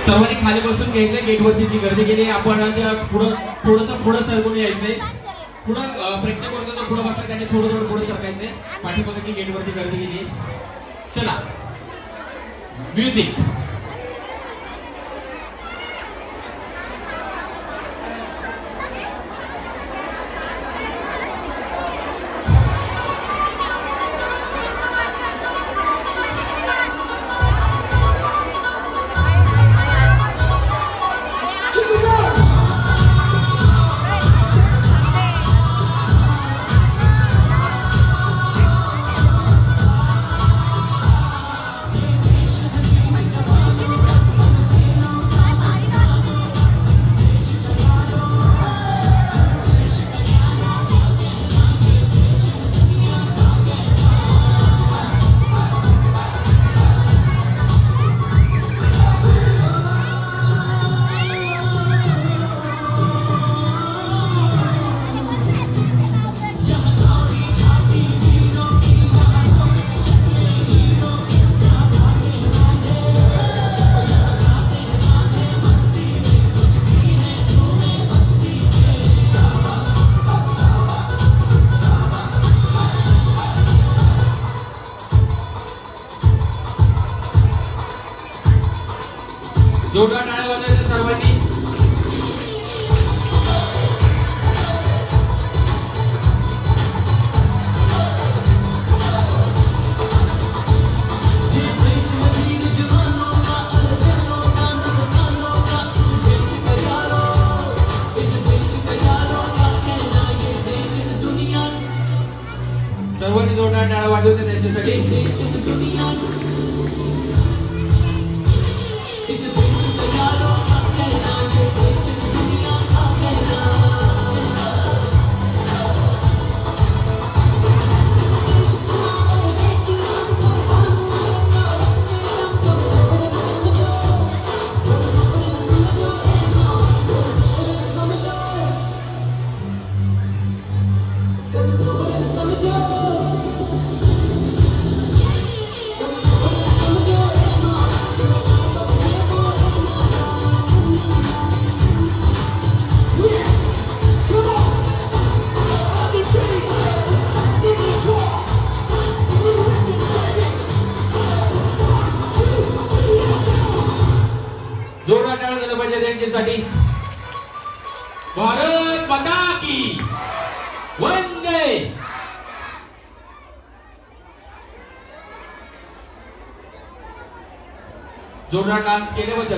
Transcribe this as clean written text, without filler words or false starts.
सर्वांनी खाली बसून घ्यायचं, गेट वरतीची गर्दी केली आपण पुढं थोडंसं सरकून यायचंय, पुढं प्रेक्षक वर्ग जो पुढं बसला त्यांनी थोडं पुढे सरकायचंय, पाठीमागची गेट वरती गर्दी केली. चला म्युझिक. जोरदार टाळ्या वाजवायच्या सर्वांनी. सर्वांनी जोरदार टाळ्या वाजवायच्या त्यांच्यासाठी. जोरदार टाळ्या झाल्या पाहिजे त्यांच्यासाठी. भारत माता की वंदे. जोरदार डान्स केल्याबद्दल